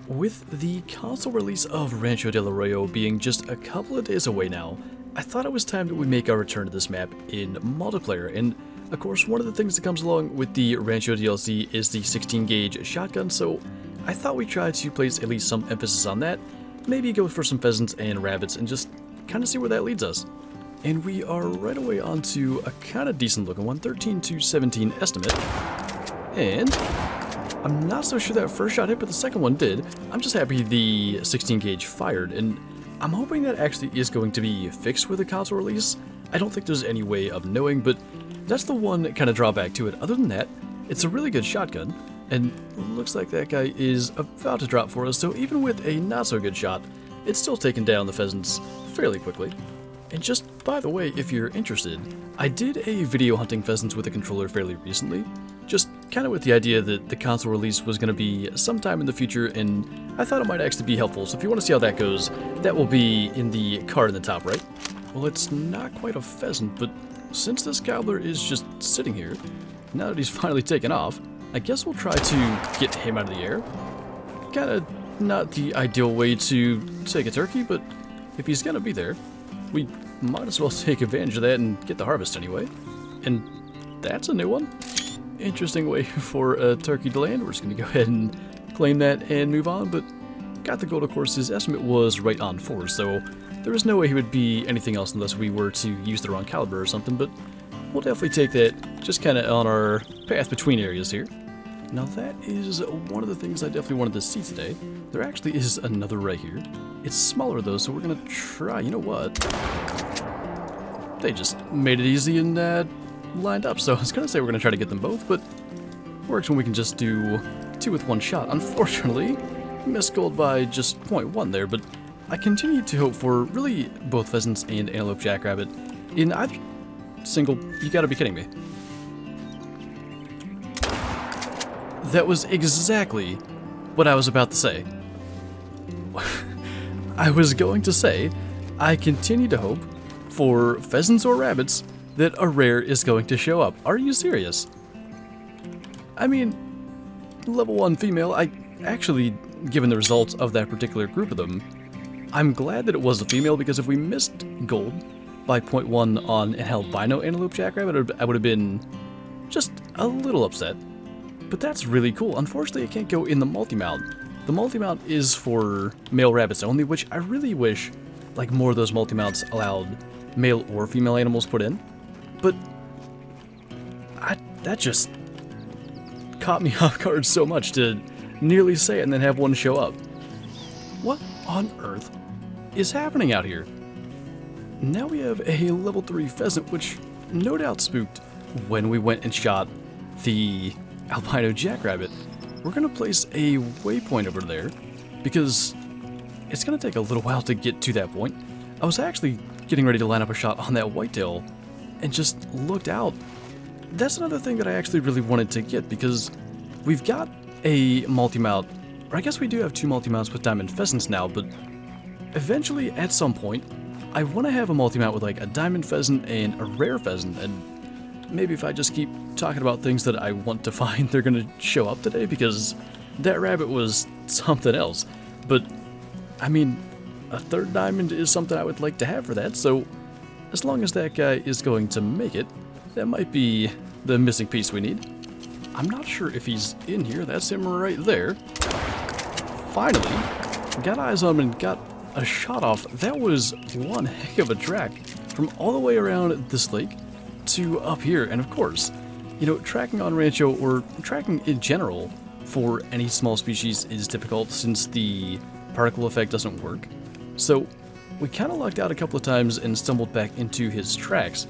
With the console release of Rancho del Arroyo being just a couple of days away now, I thought it was time that we make our return to this map in multiplayer, and of course one of the things that comes along with the Rancho DLC is the 16 gauge shotgun, so I thought we'd try to place at least some emphasis on that, maybe go for some pheasants and rabbits and just kind of see where that leads us. And we are right away onto a kind of decent looking one, 13 to 17 estimate, and I'm not so sure that first shot hit, but the second one did. I'm just happy the 16 gauge fired, and I'm hoping that actually is going to be fixed with the console release. I don't think there's any way of knowing, but that's the one kind of drawback to it. Other than that, it's a really good shotgun, and looks like that guy is about to drop for us, so even with a not so good shot, it's still taking down the pheasants fairly quickly. And just by the way, if you're interested, I did a video hunting pheasants with a controller fairly recently, just kind of with the idea that the console release was going to be sometime in the future, and I thought it might actually be helpful, so if you want to see how that goes, that will be in the card in the top right. Well, it's not quite a pheasant, but since this gobbler is just sitting here, now that he's finally taken off, I guess we'll try to get him out of the air. Kinda not the ideal way to take a turkey, but if he's gonna be there, we might as well take advantage of that and get the harvest anyway. And that's a new one. Interesting way for a turkey to land. We're just going to go ahead and claim that and move on, but got the gold. Of course, his estimate was right on 4, so there was no way he would be anything else unless we were to use the wrong caliber or something, but we'll definitely take that just kind of on our path between areas here. Now that is one of the things I definitely wanted to see today. There actually is another right here. It's smaller though, so we're going to try, you know what? They just made it easy and lined up, so I was going to say we're going to try to get them both, but works when we can just do 2 with 1 shot. Unfortunately, missed gold by just 0.1 there, but I continue to hope for really both pheasants and antelope jackrabbit in either single. You gotta be kidding me. That was exactly what I was about to say. I was going to say, I continue to hope for pheasants or rabbits that a rare is going to show up. Are you serious? I mean, level 1 female, I actually, given the results of that particular group of them, I'm glad that it was a female, because if we missed gold by 0.1 on an albino antelope jackrabbit, I would have been just a little upset. But that's really cool. Unfortunately, I can't go in the multi-mount. The multi-mount is for male rabbits only, which I really wish like more of those multi-mounts allowed male or female animals put in. But that just caught me off guard so much to nearly say it and then have one show up. What on earth is happening out here? Now we have a level 3 pheasant, which no doubt spooked when we went and shot the albino jackrabbit. We're going to place a waypoint over there because it's going to take a little while to get to that point. I was actually getting ready to line up a shot on that whitetail and just looked out. That's another thing that I actually really wanted to get, because we've got a multi-mount, or I guess we do have 2 multi-mounts with diamond pheasants now, but eventually at some point I want to have a multi-mount with like a diamond pheasant and a rare pheasant, and maybe if I just keep talking about things that I want to find, they're going to show up today, because that rabbit was something else. But I mean, a 3rd diamond is something I would like to have for that, so as long as that guy is going to make it, that might be the missing piece we need. I'm not sure if he's in here. That's him right there. Finally, got eyes on him and got a shot off. That was one heck of a track from all the way around this lake to up here. And of course, you know, tracking on Rancho, or tracking in general for any small species, is difficult since the particle effect doesn't work. So we kind of lucked out a couple of times and stumbled back into his tracks,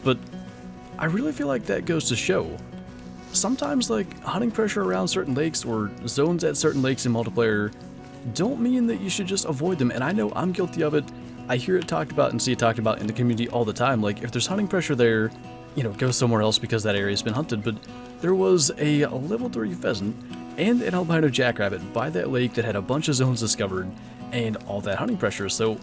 but I really feel like that goes to show sometimes like hunting pressure around certain lakes or zones at certain lakes in multiplayer don't mean that you should just avoid them. And I know I'm guilty of it. I hear it talked about and see it talked about in the community all the time. Like, if there's hunting pressure there, you know, go somewhere else because that area's been hunted. But there was a level 3 pheasant and an albino jackrabbit by that lake that had a bunch of zones discovered and all that hunting pressure. So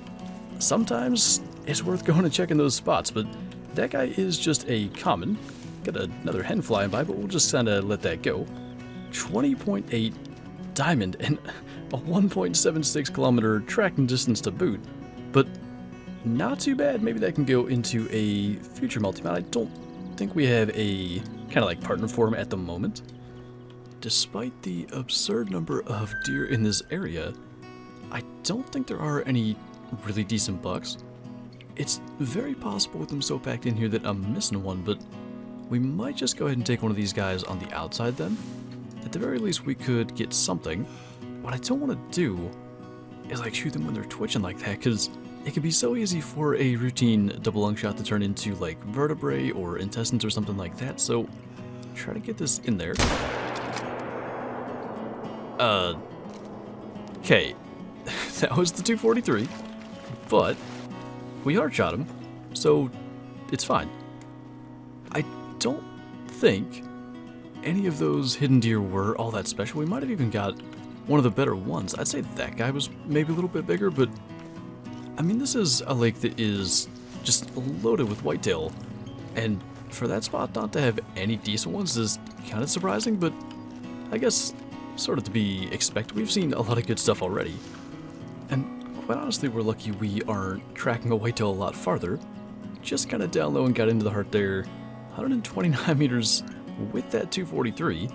sometimes it's worth going and checking those spots. But that guy is just a common. Got another hen flying by, but we'll just kind of let that go. 20.8 diamond, and a 1.76 kilometer tracking distance to boot, but not too bad. Maybe that can go into a future multi-mount. I don't think we have a kind of like partner for him at the moment. Despite the absurd number of deer in this area, I don't think there are any really decent bucks. It's very possible with them so packed in here that I'm missing one, but we might just go ahead and take one of these guys on the outside then. At the very least, we could get something. What I don't want to do is like shoot them when they're twitching like that, because it could be so easy for a routine double lung shot to turn into like vertebrae or intestines or something like that. So try to get this in there. Okay, that was the 243, but we hard shot him, so it's fine. I don't think any of those hidden deer were all that special. We might have even got one of the better ones. I'd say that guy was maybe a little bit bigger, but I mean, this is a lake that is just loaded with whitetail, and for that spot not to have any decent ones is kind of surprising, but I guess sort of to be expected. We've seen a lot of good stuff already, and quite honestly, we're lucky we aren't tracking a whitetail a lot farther. Just kind of down low and got into the heart there. 129 meters with that 243.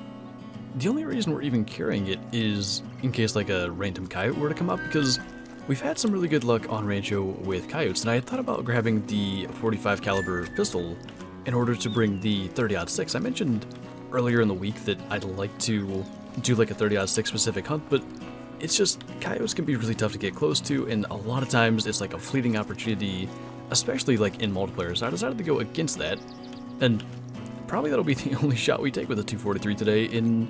The only reason we're even carrying it is in case like a random coyote were to come up, because we've had some really good luck on Rancho with coyotes, and I had thought about grabbing the 45 caliber pistol in order to bring the 30-06. I mentioned earlier in the week that I'd like to do like a 30-06 specific hunt, but it's just coyotes can be really tough to get close to, and a lot of times it's like a fleeting opportunity, especially like in multiplayer. So I decided to go against that, and probably that'll be the only shot we take with a 243 today in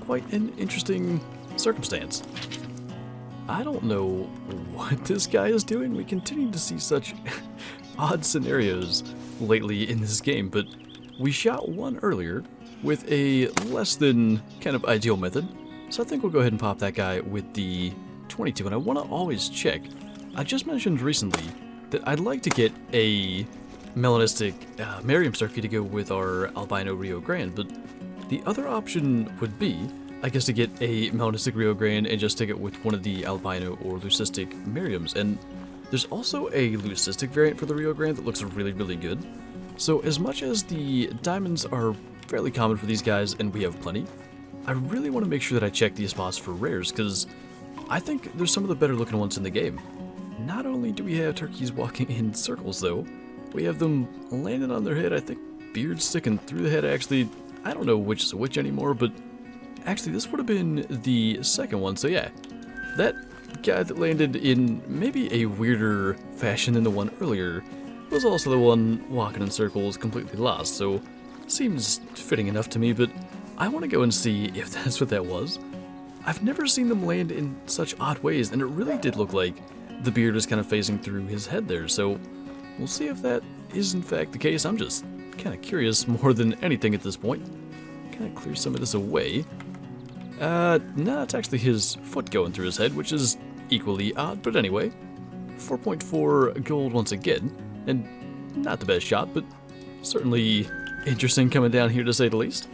quite an interesting circumstance. I don't know what this guy is doing. We continue to see such odd scenarios lately in this game, but we shot one earlier with a less than kind of ideal method. So I think we'll go ahead and pop that guy with the 22, and I want to always check. I just mentioned recently that I'd like to get a melanistic Merriam Turkey to go with our albino Rio Grande, but the other option would be, I guess, to get a melanistic Rio Grande and just take it with one of the albino or leucistic Merriams. And there's also a leucistic variant for the Rio Grande that looks really, really good. So as much as the diamonds are fairly common for these guys, and we have plenty, I really want to make sure that I check these spots for rares, because I think there's some of the better looking ones in the game. Not only do we have turkeys walking in circles though, we have them landing on their head. I think beards sticking through the head. Actually, I don't know which is which anymore, but actually this would have been the second one. So yeah, that guy that landed in maybe a weirder fashion than the one earlier was also the one walking in circles completely lost, so seems fitting enough to me, but I want to go and see if that's what that was. I've never seen them land in such odd ways, and it really did look like the beard was kind of phasing through his head there, so we'll see if that is in fact the case. I'm just kind of curious more than anything at this point. Kind of clear some of this away. No, it's actually his foot going through his head, which is equally odd, but anyway. 4.4 gold once again, and not the best shot, but certainly interesting coming down here to say the least.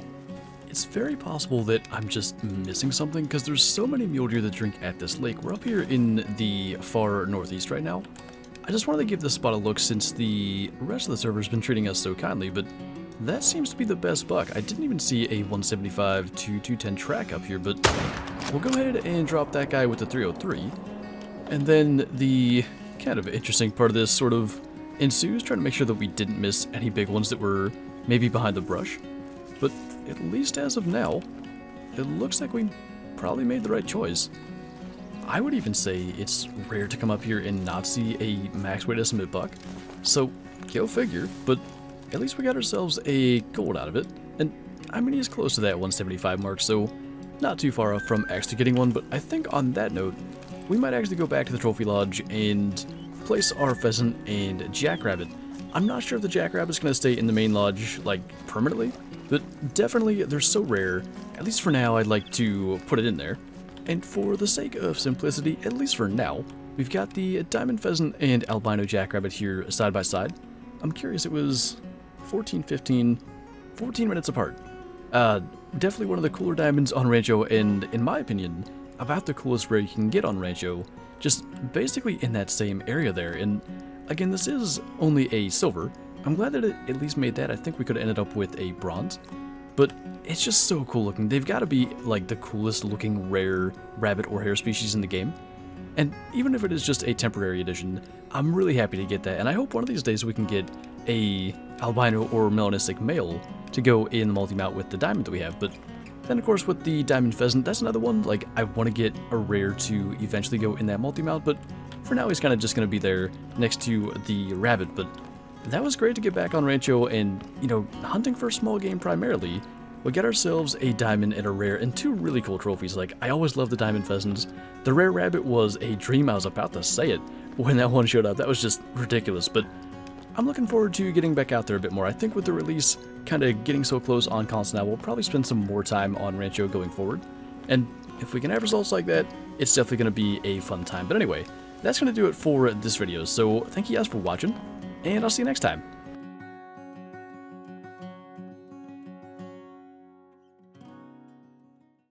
It's very possible that I'm just missing something, because there's so many mule deer that drink at this lake. We're up here in the far northeast right now. I just wanted to give this spot a look since the rest of the server's been treating us so kindly, but that seems to be the best buck. I didn't even see a 175 to 210 track up here, but we'll go ahead and drop that guy with the 303. And then the kind of interesting part of this sort of ensues, trying to make sure that we didn't miss any big ones that were maybe behind the brush. But at least as of now, it looks like we probably made the right choice. I would even say it's rare to come up here and not see a max weight estimate buck, so go figure, but at least we got ourselves a gold out of it, and I mean, he's close to that 175 mark, so not too far off from actually getting one. But I think on that note, we might actually go back to the trophy lodge and place our pheasant and jackrabbit. I'm not sure if the jackrabbit's going to stay in the main lodge, like, permanently, but definitely they're so rare, at least for now, I'd like to put it in there. And for the sake of simplicity, at least for now, we've got the diamond pheasant and albino jackrabbit here side by side. I'm curious, it was 14 minutes apart. Definitely one of the cooler diamonds on Rancho, and in my opinion, about the coolest rare you can get on Rancho, just basically in that same area there. And again, this is only a silver. I'm glad that it at least made that. I think we could have ended up with a bronze, but it's just so cool looking. They've got to be like the coolest looking rare rabbit or hare species in the game. And even if it is just a temporary edition, I'm really happy to get that. And I hope one of these days we can get a albino or melanistic male to go in the multi-mount with the diamond that we have. But then of course with the diamond pheasant, that's another one. Like, I want to get a rare to eventually go in that multi-mount, but for now he's kind of just going to be there next to the rabbit. But that was great to get back on Rancho and, you know, hunting for small game primarily. We get ourselves a diamond and a rare and 2 really cool trophies. Like, I always love the diamond pheasants. The rare rabbit was a dream. I was about to say it when that one showed up. That was just ridiculous, but I'm looking forward to getting back out there a bit more. I think with the release kind of getting so close on console now, we'll probably spend some more time on Rancho going forward. And if we can have results like that, it's definitely going to be a fun time. But anyway, that's going to do it for this video. So thank you guys for watching, and I'll see you next time.